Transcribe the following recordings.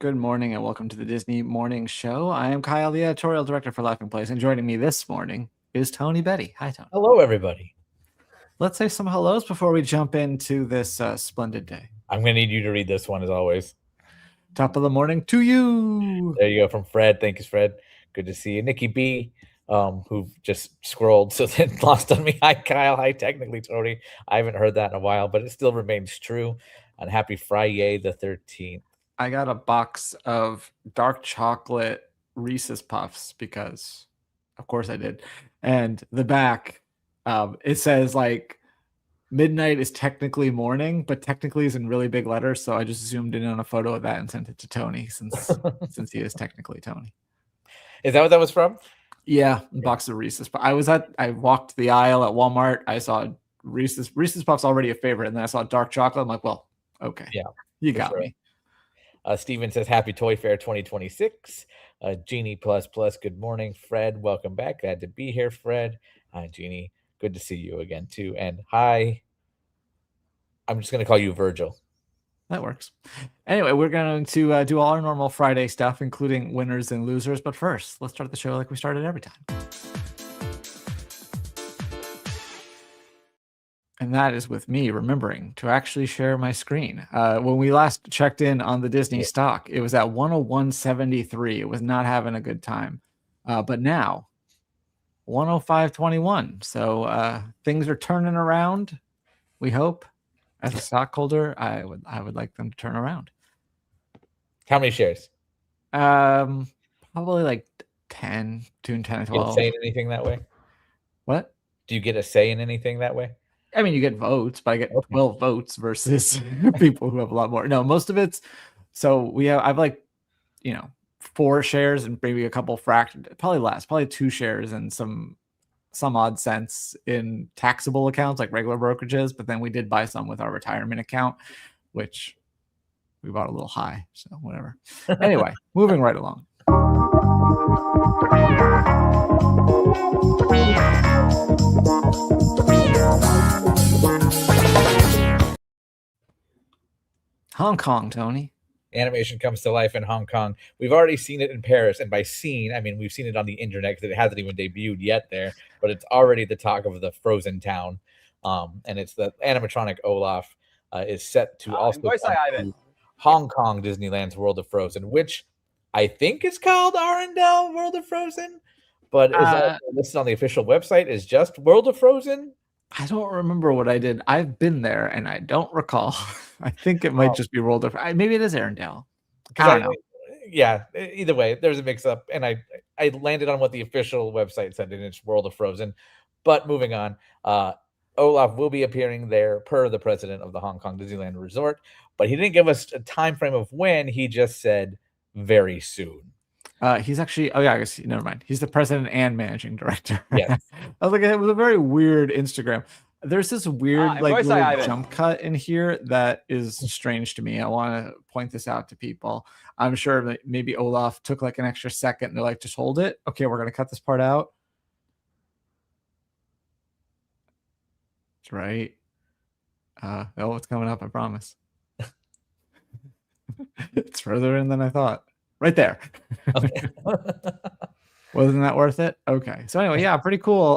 Good morning and welcome to the Disney Morning Show. I am Kyle, the editorial director for Laughing Place, and joining me this morning is Tony Betty. Hi, Tony. Hello, everybody. Let's say some hellos before we jump into this splendid day. I'm going to need you to read this one as always. Top of the morning to you. There you go from Fred. Thank you, Fred. Good to see you. Nikki B, who just scrolled, so then lost on me. Hi, Kyle. Hi, technically, Tony. I haven't heard that in a while, but it still remains true. And happy Friday the 13th. I got a box of dark chocolate Reese's Puffs because, of course, I did. And the back, it says like midnight is technically morning, but technically is in really big letters. So I just zoomed in on a photo of that and sent it to Tony since he is technically Tony. Is that what that was from? Yeah, box of Reese's. But I walked the aisle at Walmart. I saw Reese's Puffs already a favorite, and then I saw dark chocolate. I'm like, well, okay, yeah, you got me. Steven says, Happy Toy Fair 2026. Jeannie plus, good morning. Fred, welcome back. Glad to be here, Fred. Hi, Jeannie. Good to see you again, too. And hi, I'm just going to call you Virgil. That works. Anyway, we're going to do all our normal Friday stuff, including winners and losers. But first, let's start the show like we started every time. And that is with me remembering to actually share my screen. When we last checked in on the Disney stock, it was at 101.73. It was not having a good time. But now, 105.21. So things are turning around, we hope. As a stockholder, I would like them to turn around. How many shares? Probably like 10, between 10 and 12. Do you say in anything that way? What? Do you get a say in anything that way? I mean, you get votes, but I get 12 votes versus people who have a lot more. No, most of it's so I've like, 4 shares and maybe a couple probably less, probably 2 shares and some odd cents in taxable accounts like regular brokerages. But then we did buy some with our retirement account, which we bought a little high. So whatever. Anyway, moving right along. Hong Kong, Tony. Animation comes to life in Hong Kong. We've already seen it in Paris, and by seen, I mean we've seen it on the internet because it hasn't even debuted yet there, but it's already the talk of the Frozen town. And it's the animatronic Olaf is set to also to Hong Kong Disneyland's World of Frozen, which I think is called Arendelle World of Frozen, but is listed on the official website is just World of Frozen. I don't remember what I did. I've been there and I don't recall. I think it might just be World of Maybe it is Arendelle. I don't know. Yeah, either way, there's a mix-up, and I landed on what the official website said, and it's World of Frozen. But moving on, Olaf will be appearing there per the president of the Hong Kong Disneyland Resort, but he didn't give us a time frame of when. He just said very soon. He's actually, I guess, never mind. He's the president and managing director. Yes. I was like, it was a very weird Instagram. There's this weird little jump cut in here that is strange to me. I want to point this out to people. I'm sure that maybe Olaf took like an extra second and they're like, just hold it. Okay, we're going to cut this part out. That's right. Oh, it's coming up, I promise. It's further in than I thought. Right there. Okay. Wasn't that worth it? Okay. So anyway, yeah, pretty cool.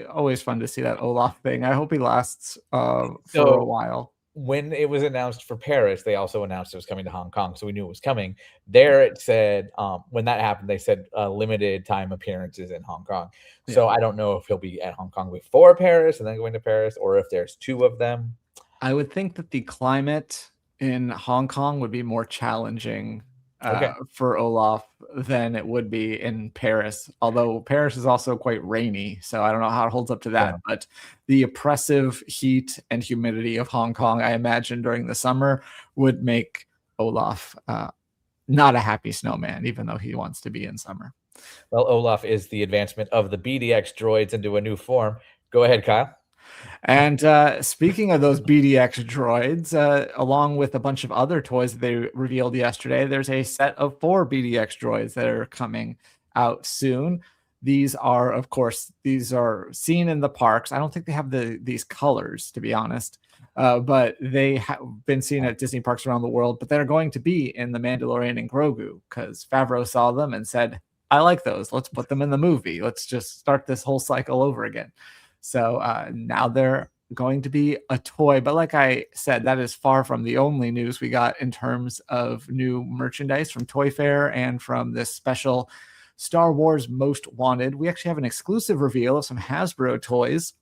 Always fun to see that Olaf thing. I hope he lasts for a while. When it was announced for Paris, they also announced it was coming to Hong Kong, so we knew it was coming. There it said, when that happened, they said limited time appearances in Hong Kong. So I don't know if he'll be at Hong Kong before Paris and then going to Paris, or if there's 2 of them. I would think that the climate in Hong Kong would be more challenging for Olaf than it would be in Paris, although Paris is also quite rainy, so I don't know how it holds up to that. But the oppressive heat and humidity of Hong Kong, I imagine during the summer, would make Olaf not a happy snowman, even though he wants to be in summer. Well, Olaf is the advancement of the BDX droids into a new form. Go ahead, Kyle. And speaking of those BDX droids, along with a bunch of other toys that they revealed yesterday, there's a set of 4 BDX droids that are coming out soon. These are, of course, these are seen in the parks. I don't think they have these colors, to be honest, but they have been seen at Disney parks around the world. But they're going to be in the Mandalorian and Grogu because Favreau saw them and said, "I like those. Let's put them in the movie. Let's just start this whole cycle over again." So now they're going to be a toy. But like I said, that is far from the only news we got in terms of new merchandise from Toy Fair and from this special Star Wars Most Wanted. We actually have an exclusive reveal of some Hasbro toys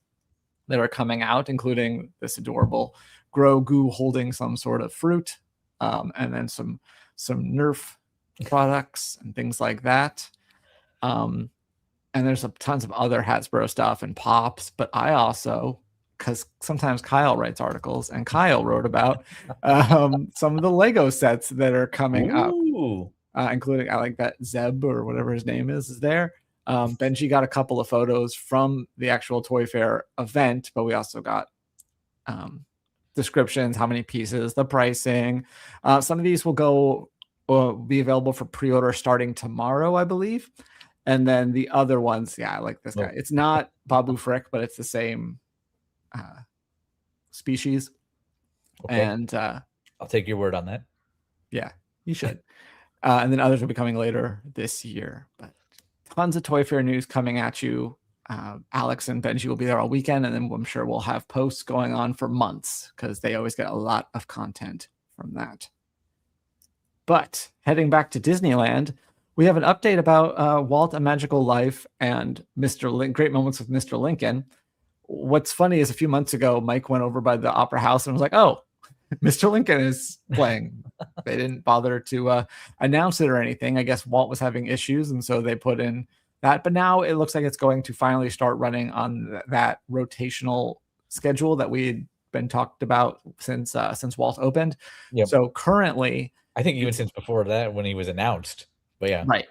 that are coming out, including this adorable Grogu holding some sort of fruit, and then some Nerf products and things like that. And there's tons of other Hasbro stuff and pops. But I also, because sometimes Kyle writes articles, and Kyle wrote about some of the Lego sets that are coming up. Including, I like that Zeb or whatever his name is there. Benji got a couple of photos from the actual Toy Fair event, but we also got descriptions, how many pieces, the pricing. Some of these will be available for pre-order starting tomorrow, I believe. And then the other ones, I like this guy. It's not Babu Frick, but it's the same species. Okay. And I'll take your word on that. Yeah, you should. And then others will be coming later this year. But tons of Toy Fair news coming at you. Alex and Benji will be there all weekend, and then I'm sure we'll have posts going on for months because they always get a lot of content from that. But heading back to Disneyland, we have an update about Walt: A Magical Life and Great Moments with Mr. Lincoln. What's funny is a few months ago, Mike went over by the Opera House and was like, "Oh, Mr. Lincoln is playing." They didn't bother to announce it or anything. I guess Walt was having issues, and so they put in that. But now it looks like it's going to finally start running on that rotational schedule that we had been talked about since Walt opened. Yep. So currently, I think even since before that when he was announced. But yeah, right.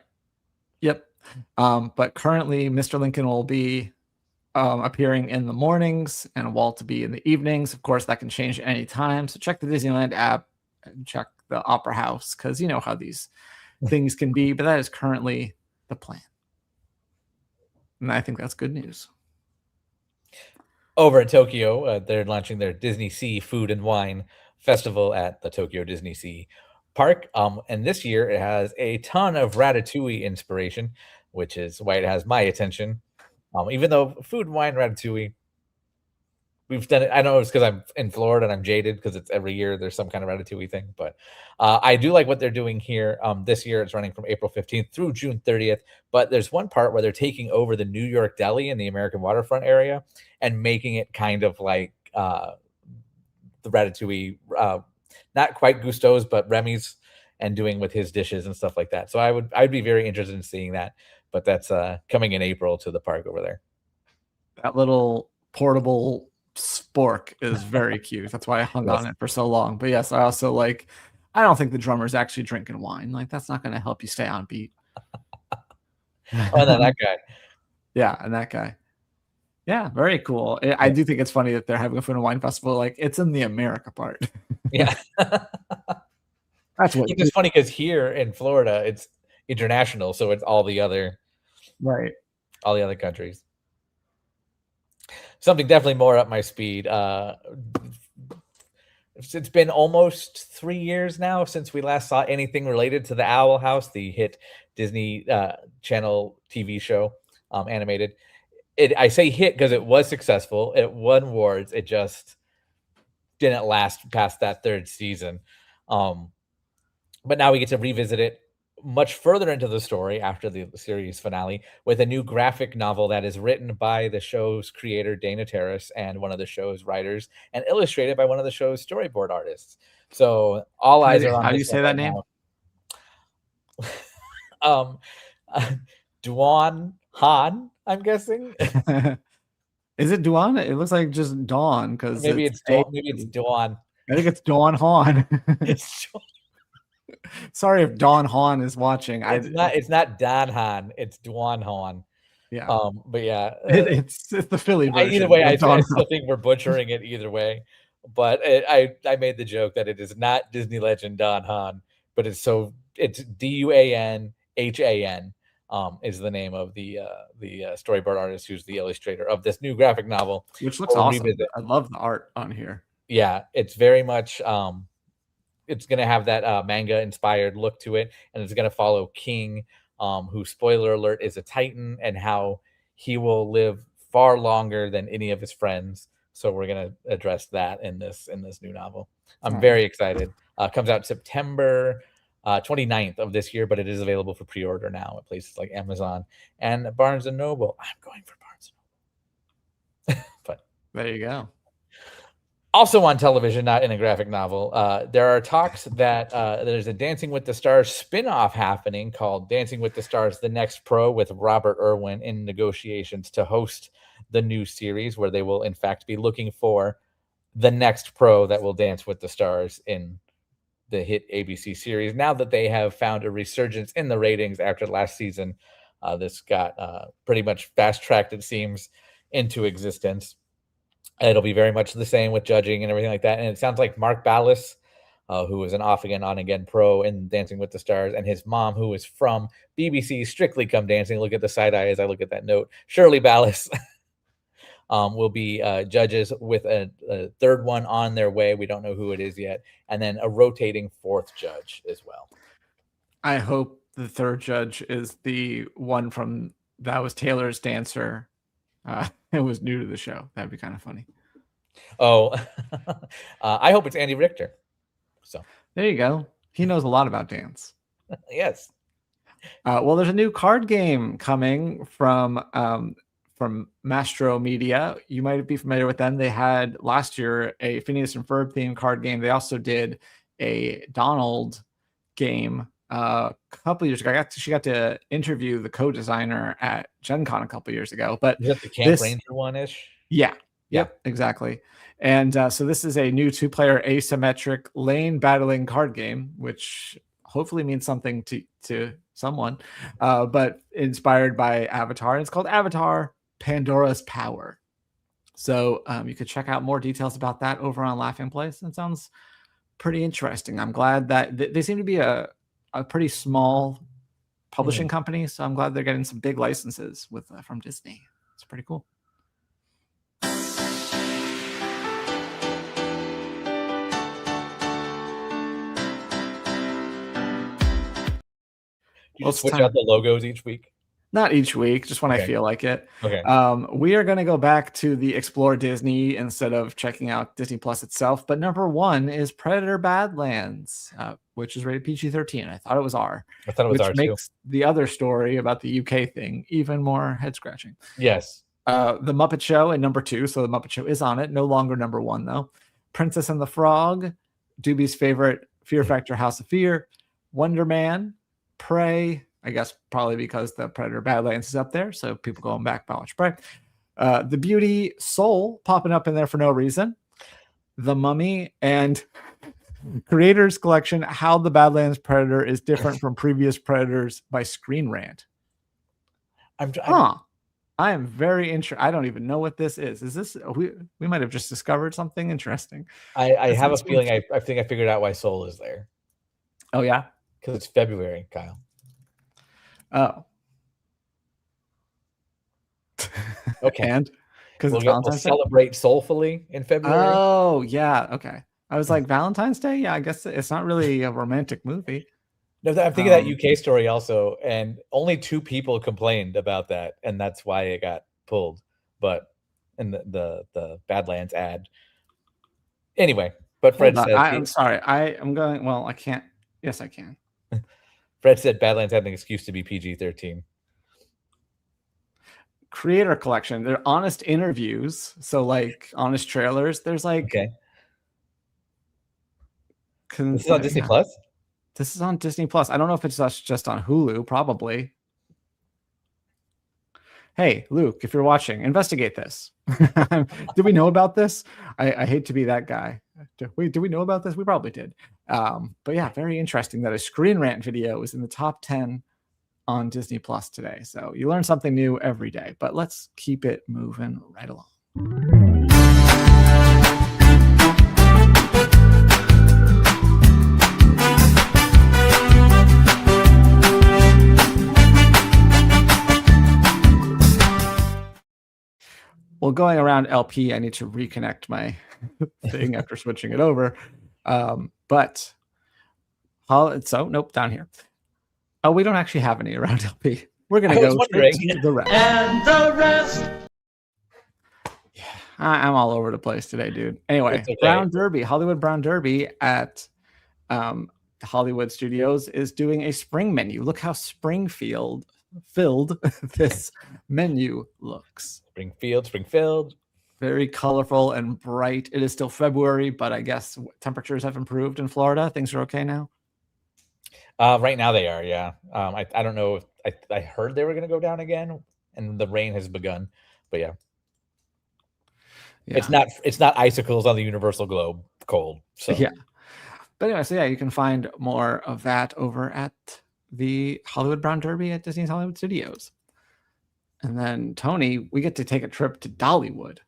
Yep. But currently, Mr. Lincoln will be appearing in the mornings and Walt to be in the evenings. Of course, that can change at any time. So check the Disneyland app and check the Opera House because you know how these things can be. But that is currently the plan. And I think that's good news. Over in Tokyo, they're launching their DisneySea Food and Wine Festival at the Tokyo DisneySea Park. And this year it has a ton of Ratatouille inspiration, which is why it has my attention. Even though food and wine, Ratatouille, we've done it. I know it's because I'm in Florida and I'm jaded because it's every year there's some kind of Ratatouille thing. But I do like what they're doing here. This year it's running from April 15th through June 30th. But there's one part where they're taking over the New York Deli in the American waterfront area and making it kind of like the Ratatouille, not quite Gusteau's, but Remy's, and doing with his dishes and stuff like that. So I'd be very interested in seeing that. But that's coming in April to the park over there. That little portable spork is very cute. That's why I hung on it for so long. But yes, I also I don't think the drummer's actually drinking wine. Like, that's not going to help you stay on beat. Oh, no, that guy. Yeah, and that guy. Yeah, very cool. I do think it's funny that they're having a food and wine festival. Like, it's in the America part. Yeah. That's what it's funny because here in Florida, it's international. So it's all the other. Right. All the other countries. Something definitely more up my speed. It's been almost 3 years now since we last saw anything related to the Owl House, the hit Disney Channel TV show, animated. I say hit because it was successful. It won awards. It just didn't last past that third season. But now we get to revisit it much further into the story after the series finale with a new graphic novel that is written by the show's creator, Dana Terrace, and one of the show's writers, and illustrated by one of the show's storyboard artists. So all eyes are on. How do you say that name? Duan Han, I'm guessing. Is it Duan? It looks like just Dawn because maybe it's Dawn. Maybe it's Duan. I think it's Dawn Han. Sorry if Don Han is watching. It's not Don Han. It's Duan Han. Yeah. But yeah, it's the Philly version. Either way, I still think we're butchering it either way. But I made the joke that it is not Disney legend Don Han, but it's Duanhan. is the name of the storyboard artist who's the illustrator of this new graphic novel, which looks awesome. I love the art on here. Yeah, it's very much it's going to have that manga inspired look to it, and it's going to follow King, who, spoiler alert, is a Titan, and how he will live far longer than any of his friends. So we're going to address that in this new novel. I'm very excited. Comes out September 29th of this year, but it is available for pre-order now at places like Amazon and Barnes and Noble. I'm going for Barnes and Noble. But there you go. Also on television, not in a graphic novel, there are talks that there's a Dancing with the Stars spin-off happening called Dancing with the Stars: The Next Pro, with Robert Irwin in negotiations to host the new series, where they will in fact be looking for the next pro that will dance with the stars in the hit ABC series. Now that they have found a resurgence in the ratings after last season, this got pretty much fast-tracked, it seems, into existence. It'll be very much the same with judging and everything like that. And it sounds like Mark Ballas, who is an off-again, on-again pro in Dancing with the Stars, and his mom, who is from BBC Strictly Come Dancing. Look at the side eye as I look at that note. Shirley Ballas will be judges, with a third one on their way. We don't know who it is yet. And then a rotating fourth judge as well. I hope the third judge is the one from that was Taylor's dancer. It was new to the show. That'd be kind of funny. Oh, I hope it's Andy Richter. So there you go. He knows a lot about dance. Yes. Well, there's a new card game coming from Mastro Media. You might be familiar with them. They had last year a Phineas and Ferb themed card game. They also did a Donald game a couple years ago. She got to interview the co-designer at Gen Con a couple years ago. But is that the Camp Ranger one-ish? Yeah. Yep, exactly. And so this is a new 2-player asymmetric lane battling card game, which hopefully means something to someone, but inspired by Avatar. And it's called Avatar: Pandora's Power. So you could check out more details about that over on Laughing Place. It sounds pretty interesting. I'm glad that they seem to be a pretty small publishing company, so I'm glad they're getting some big licenses with from Disney. It's pretty cool. You just switch out the logos each week? Not each week, just when I feel like it. Okay. We are going to go back to the Explore Disney instead of checking out Disney Plus itself. But number one is Predator Badlands, which is rated PG-13. I thought it was R. I thought it was R too. Which makes the other story about the UK thing even more head-scratching. Yes. The Muppet Show at number 2. So the Muppet Show is on it. No longer number 1, though. Princess and the Frog, Doobie's favorite Fear Factor House of Fear, Wonder Man, Prey, I guess probably because the Predator Badlands is up there, so people going back to watch Prey. The Beauty, Soul popping up in there for no reason. The Mummy, and Creators Collection, How the Badlands Predator is Different from Previous Predators by Screen Rant. I am very interested. I don't even know what this is. Is this we might have just discovered something interesting. I have a feeling I think I figured out why Soul is there. Oh yeah? Because it's February, Kyle. Oh. Okay. And because we'll celebrate soulfully in February. Oh, yeah. Okay. I was like, Valentine's Day? Yeah, I guess it's not really a romantic movie. No, I'm thinking that UK story also, and only 2 people complained about that, and that's why it got pulled. But in the Badlands ad. Anyway, but Fred said I'm sorry. I'm going, well, I can't. Yes, I can. Fred said Badlands had an excuse to be PG-13. Creator Collection. They're honest interviews. So like honest trailers. There's like. Okay. This is on Disney Plus? This is on Disney Plus. I don't know if it's just on Hulu, probably. Hey, Luke, if you're watching, investigate this. Did we know about this? I hate to be that guy. Did we know about this? We probably did. But yeah, very interesting that a Screen Rant video is in the top 10 on Disney Plus today. So you learn something new every day, but let's keep it moving right along. well, going around LP, I need to reconnect my thing after switching it over. But nope, down here. Oh, we don't actually have any around LP. We're gonna go straight to the rest. And the rest. Yeah, I'm all over the place today, dude. Anyway, okay. Brown Derby, Hollywood Brown Derby at Hollywood Studios is doing a spring menu. Look how Springfield filled this menu looks. Springfield. Very colorful and bright. It is still February, but I guess temperatures have improved in Florida. Things are okay now. Right now they are, yeah. I don't know if I heard they were going to go down again, and the rain has begun. But yeah, it's not icicles on the universal globe cold. So yeah. But anyway, so yeah, you can find more of that over at the Hollywood Brown Derby at Disney's Hollywood Studios. And then Tony, we get to take a trip to Dollywood.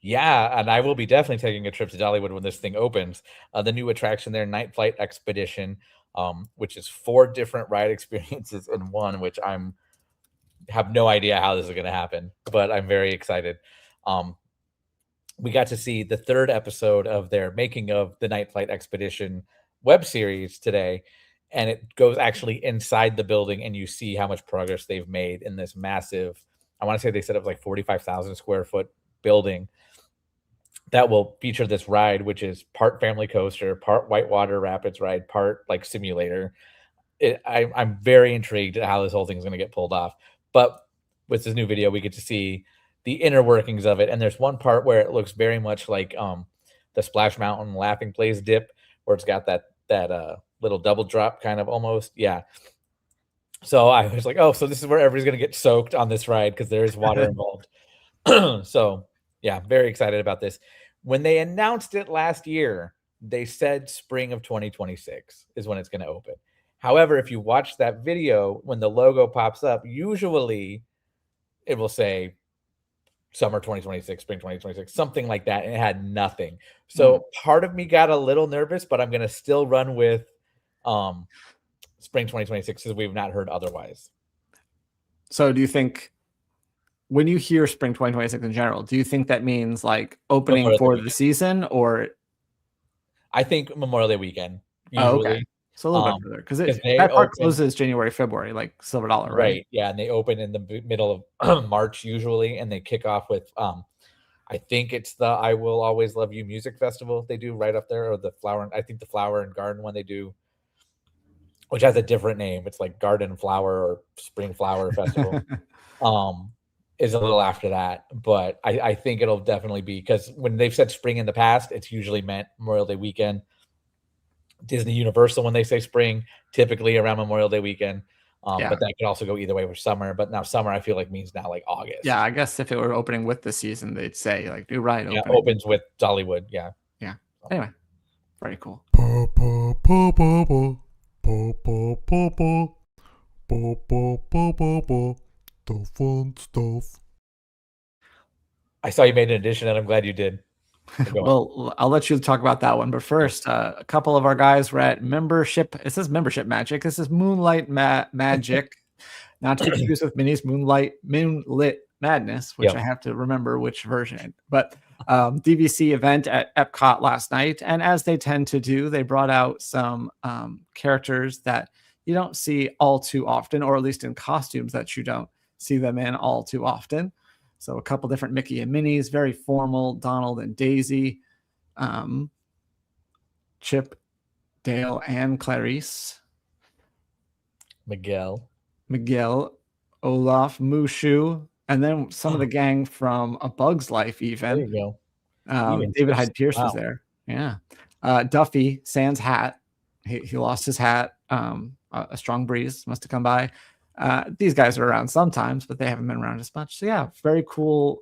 Yeah, and I will be definitely taking a trip to Dollywood when this thing opens. The new attraction there, Night Flight Expedition, which is 4 different ride experiences in one, which have no idea how this is going to happen, but I'm very excited. We got to see the 3rd episode of their making of the Night Flight Expedition web series today, and it goes actually inside the building, and you see how much progress they've made in this massive, I want to say they said it was like 45,000 square foot building that will feature this ride, which is part family coaster, part whitewater rapids ride, part like simulator. I'm very intrigued at how this whole thing is going to get pulled off. But with this new video, we get to see the inner workings of it. And there's one part where it looks very much like the Splash Mountain Laughing Place dip, where it's got that little double drop kind of almost. Yeah. So I was like, oh, so this is where everybody's going to get soaked on this ride because there is water involved. So yeah, very excited about this. When they announced it last year, they said spring of 2026 is when it's going to open. However, if you watch that video, when the logo pops up, usually it will say summer 2026, spring 2026, something like that. And it had nothing. So part of me got a little nervous, but I'm going to still run with spring 2026 because we've not heard otherwise. So do you think, when you hear spring 2026 in general, do you think that means like opening for the season, or? I think Memorial Day weekend. Usually. Oh, okay. So a little bit further, because that part closes January, February, like Silver Dollar, right? Yeah, and they open in the middle of March usually, and they kick off with I think it's the I Will Always Love You music festival they do right up there, or the Flower. I think the Flower and Garden one they do, which has a different name. It's like Garden Flower or Spring Flower Festival. Is a little after that, but I think it'll definitely be, because when they've said spring in the past, it's usually meant Memorial Day weekend. Disney Universal, when they say spring, typically around Memorial Day weekend. But that could also go either way with summer. But now summer, I feel like means now like August. Yeah, I guess if it were opening with the season, they'd say like new ride opening. Yeah, opens with Dollywood. Yeah. Yeah. Anyway, very cool. The fun stuff. I saw you made an addition, and I'm glad you did. Well, I'll let you talk about that one. But first, a couple of our guys were at membership. It says membership magic. This is Moonlight Magic, not to be confused with Minnie's Moonlit Madness, which I have to remember which version. But DVC event at Epcot last night, and as they tend to do, they brought out some characters that you don't see all too often, or at least in costumes that you don't see them in all too often. So a couple different Mickey and Minnie's, very formal, Donald and Daisy, Chip, Dale, and Clarice. Miguel, Olaf, Mushu, and then some of the gang from A Bug's Life even. There you go. David Hyde Pierce was there. Yeah. Duffy, Sans hat. He lost his hat. A strong breeze must have come by. These guys are around sometimes, but they haven't been around as much. So yeah, very cool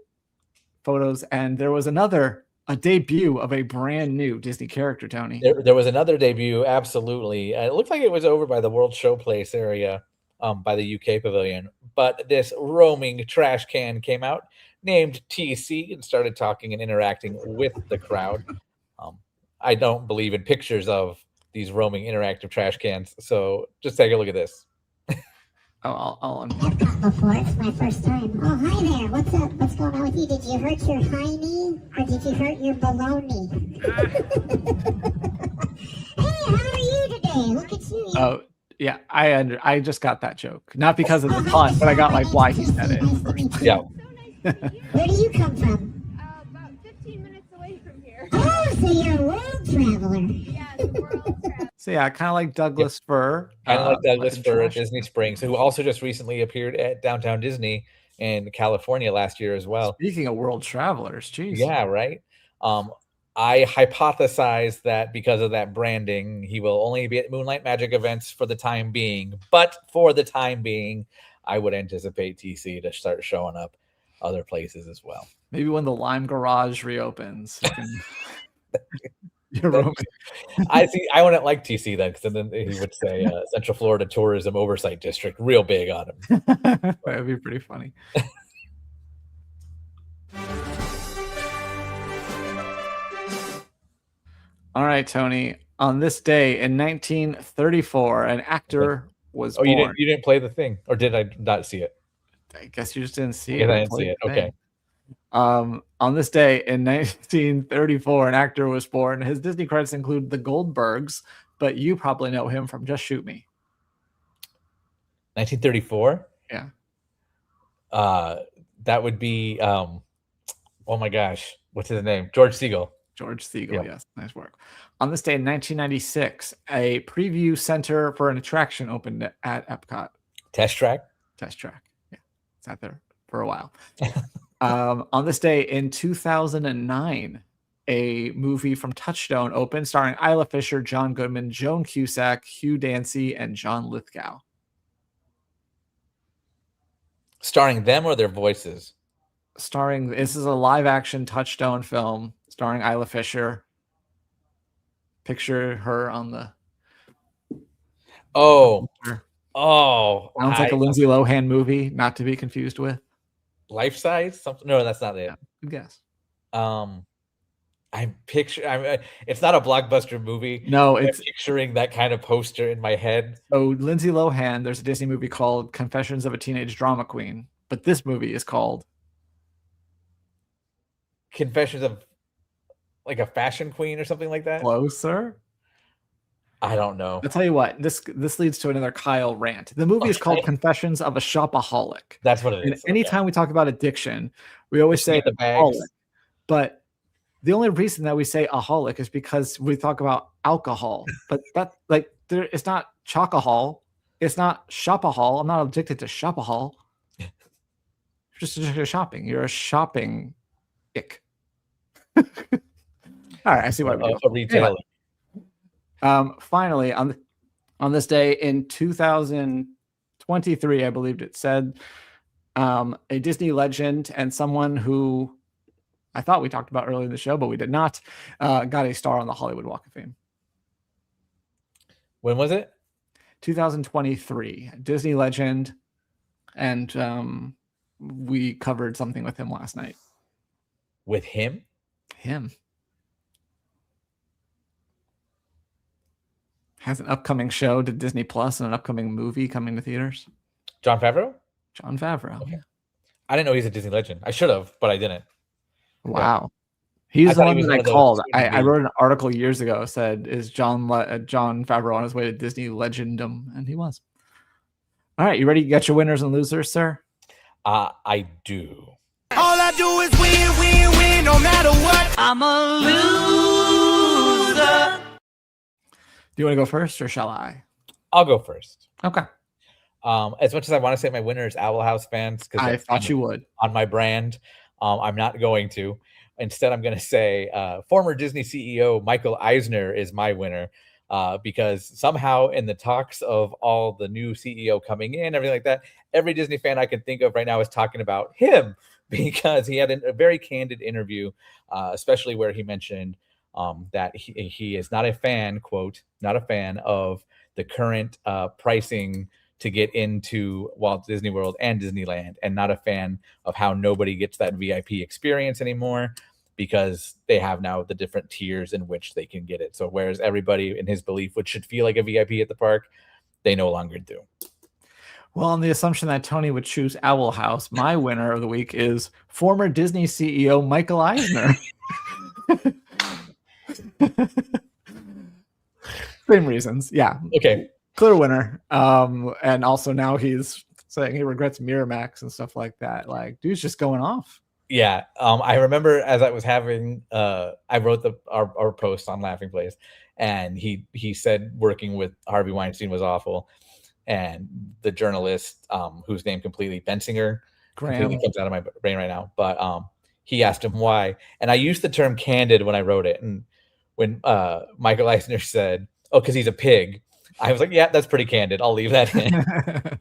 photos. And there was a debut of a brand new Disney character, Tony. There was another debut, absolutely. It looked like it was over by the World Showplace area, by the UK Pavilion. But this roaming trash can came out, named TC, and started talking and interacting with the crowd. I don't believe in pictures of these roaming interactive trash cans, so just take a look at this. I'll I've come before. It's my first time. Oh, hi there. What's up? What's going on with you? Did you hurt your high knee or did you hurt your baloney? Hey, how are you today? Look at you. Oh, yeah. I just got that joke. Not because of the pun, but I got like why he said it. Nice to meet you. Yeah. Where do you come from? About 15 minutes away from here. Oh, so you're a world traveler. Yes, world travel. So yeah, kind of like Douglas Fir. Kind of like Douglas but Fir at international. Disney Springs, who also just recently appeared at Downtown Disney in California last year as well. Speaking of world travelers, geez. Yeah, right. I hypothesize that because of that branding, he will only be at Moonlight Magic events for the time being. But for the time being, I would anticipate TC to start showing up other places as well. Maybe when the Lime Garage reopens. You're roaming. I see. I wouldn't like TC then, because then he would say Central Florida Tourism Oversight District, real big on him. That would be pretty funny. All right, Tony. On this day in 1934, an actor was Oh, born. you didn't play the thing, or did I not see it? I guess you just didn't see Yeah, it. I didn't see it. Okay. On this day in 1934, an actor was born. His Disney credits include The Goldbergs, but you probably know him from Just Shoot Me. 1934. Yeah. That would be. Oh my gosh, what's his name? George Siegel. George Siegel, Yep. yes. Nice work. On this day in 1996, a preview center for an attraction opened at Epcot. Test Track. Test Track. Yeah. Sat there for a while. On this day in 2009, a movie from Touchstone opened starring Isla Fisher, John Goodman, Joan Cusack, Hugh Dancy, and John Lithgow. Starring them or their voices? This is a live action Touchstone film starring Isla Fisher. Picture her on the. Oh, Sounds like a I- Lindsay Lohan movie, not to be confused with. Life Size. Something? No, that's not it. Yeah. Good guess. It's not a blockbuster movie. No, I'm it's picturing that kind of poster in my head. so Lindsay Lohan. There's a Disney movie called Confessions of a Teenage Drama Queen, but this movie is called Confessions of like a fashion queen or something like that. Closer. I don't know. I'll tell you what. This leads to another Kyle rant. The movie is called Okay. Confessions of a Shopaholic. That's what it And is. anytime we talk about addiction, we always say the bags. aholic. But the only reason that we say aholic is because we talk about alcohol. But it's not chocohol. It's not shopahol. I'm not addicted to shopahol. You're just addicted to shopping. You're a shopping ick. All right, I see what we do. A retailer. Finally, on this day in 2023, I believed it said, a Disney legend and someone who I thought we talked about earlier in the show, but we did not, got a star on the Hollywood Walk of Fame. When was it? 2023, Disney legend, and we covered something with him last night. With him? Him has an upcoming show to Disney Plus and an upcoming movie coming to theaters. Jon Favreau? Jon Favreau. Okay. I didn't know he's a Disney legend. I should have, but I didn't. Wow. He's I the thought he one was that one I of those called. I soon-to-be- wrote an article years ago said, is John Favreau on his way to Disney legendom? And he was. All right. You ready to get your winners and losers, sir? I do. All I do is win, win, win, no matter what. I'm a loser. Do you want to go first or shall I? I'll go first. Okay. As much as I want to say my winner is Owl House fans, because I thought you would. on my brand, I'm not going to. Instead, I'm going to say former Disney CEO Michael Eisner is my winner, because somehow in the talks of all the new CEO coming in, everything like that, every Disney fan I can think of right now is talking about him, because he had a very candid interview, especially where he mentioned that he is not a fan, quote, not a fan of the current pricing to get into Walt Disney World and Disneyland, and not a fan of how nobody gets that VIP experience anymore, because they have now the different tiers in which they can get it. So whereas everybody in his belief should feel like a VIP at the park, they no longer do. Well, on the assumption that Tony would choose Owl House, my winner of the week is former Disney CEO Michael Eisner. Same reasons. Yeah. Okay. Clear winner. And also now he's saying he regrets Miramax and stuff like that. Like, dude's just going off. Yeah. I remember as I was having I wrote our post on Laughing Place, and he said working with Harvey Weinstein was awful. And the journalist, whose name completely Bensinger completely comes out of my brain right now, but he asked him why. And I used the term candid when I wrote it. And when Michael Eisner said, "Oh, because he's a pig," I was like, yeah, that's pretty candid. I'll leave that in.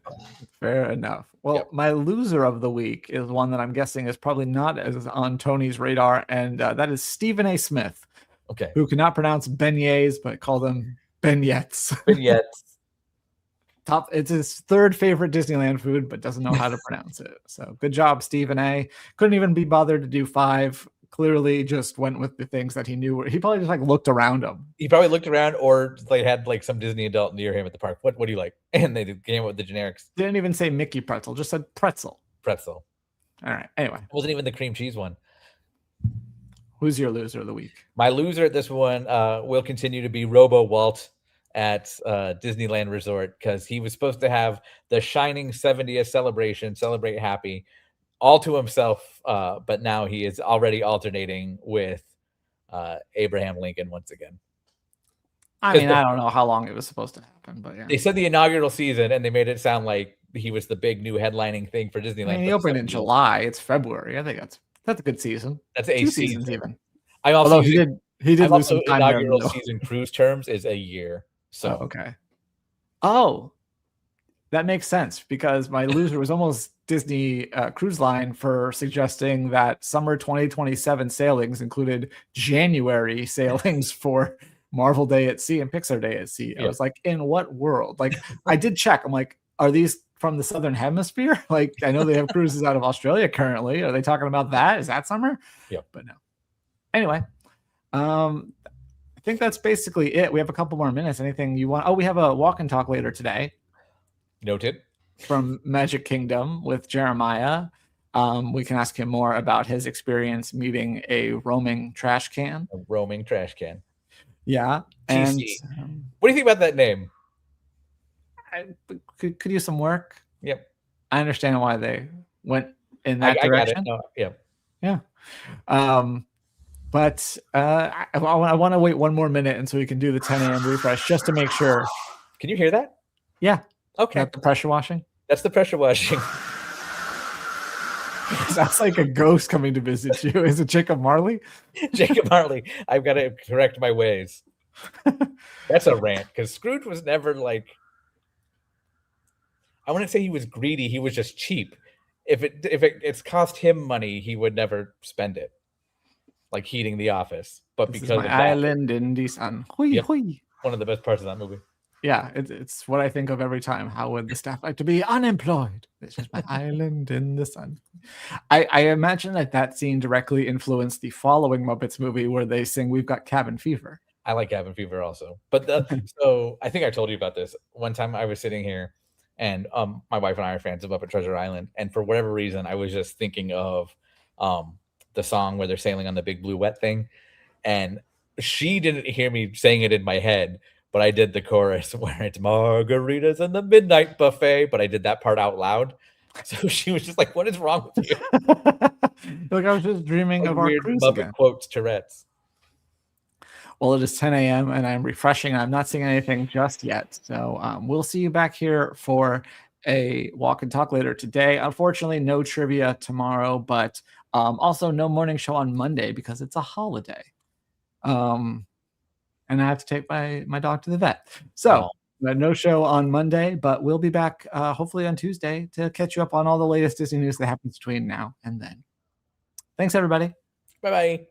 Fair enough. Well, my loser of the week is one that I'm guessing is probably not as on Tony's radar, and that is Stephen A. Smith. Okay. Who cannot pronounce beignets, but call them beignets. Beignets. It's his third favorite Disneyland food, but doesn't know how to pronounce it. So good job, Stephen A. Couldn't even be bothered to do 5. Clearly just went with the things that he knew. He probably just like looked around him. He probably looked around, or they had like some Disney adult near him at the park. What do you like? And they came up with the generics. Didn't even say Mickey pretzel, just said pretzel. Pretzel. All right. Anyway. It wasn't even the cream cheese one. Who's your loser of the week? My loser at this one will continue to be Robo Walt at Disneyland Resort, because he was supposed to have the Shining 70th celebration, Celebrate Happy, all to himself, but now he is already alternating with Abraham Lincoln once again. I mean, I don't know how long it was supposed to happen, but yeah. They said the inaugural season, and they made it sound like he was the big new headlining thing for Disneyland. I mean, he opened in July. It's February. I think that's a good season. That's a 2 season. seasons even. I also Although he did lose some time inaugural there, season cruise terms is a year. So okay. Oh, that makes sense, because my loser was almost Disney Cruise Line for suggesting that summer 2027 sailings included January sailings for Marvel Day at Sea and Pixar Day at Sea. I was like, in what world? Like, I did check. I'm like, are these from the Southern Hemisphere? Like, I know they have cruises out of Australia currently. Are they talking about that? Is that summer? Yeah. But no. Anyway, I think that's basically it. We have a couple more minutes. Anything you want? Oh, we have a walk and talk later today. Noted. From Magic Kingdom with Jeremiah. We can ask him more about his experience meeting a roaming trash can. A roaming trash can. Yeah. And what do you think about that name? Could use some work. Yep. I understand why they went in that direction. I got it. Yeah. But I want to wait one more minute until we can do the 10 a.m. refresh just to make sure. Can you hear that? Yeah. Okay. The pressure washing? That's the pressure washing. Sounds like a ghost coming to visit you. Is it Jacob Marley? Jacob Marley. I've got to correct my ways. That's a rant, because Scrooge was never like, I wouldn't say he was greedy. He was just cheap. If it's cost him money, he would never spend it, like heating the office. But this because is my island in the sun. Yep. One of the best parts of that movie. Yeah, it's what I think of every time. How would the staff like to be unemployed? This is my island in the sun. I imagine that scene directly influenced the following Muppets movie where they sing "We've Got Cabin Fever." I like Cabin Fever also. But so I think I told you about this. One time I was sitting here, and my wife and I are fans of Muppet Treasure Island, and for whatever reason, I was just thinking of the song where they're sailing on the big blue wet thing, and she didn't hear me saying it in my head. But I did the chorus where it's margaritas and the midnight buffet, but I did that part out loud. So she was just like, what is wrong with you? Like, I was just dreaming of our cruise again. Quotes Tourette's. Well, it is 10 a.m. and I'm refreshing. I'm not seeing anything just yet. So we'll see you back here for a walk and talk later today. Unfortunately, no trivia tomorrow, but also no morning show on Monday because it's a holiday. And I have to take my dog to the vet. So no show on Monday, but we'll be back hopefully on Tuesday to catch you up on all the latest Disney news that happens between now and then. Thanks, everybody. Bye-bye.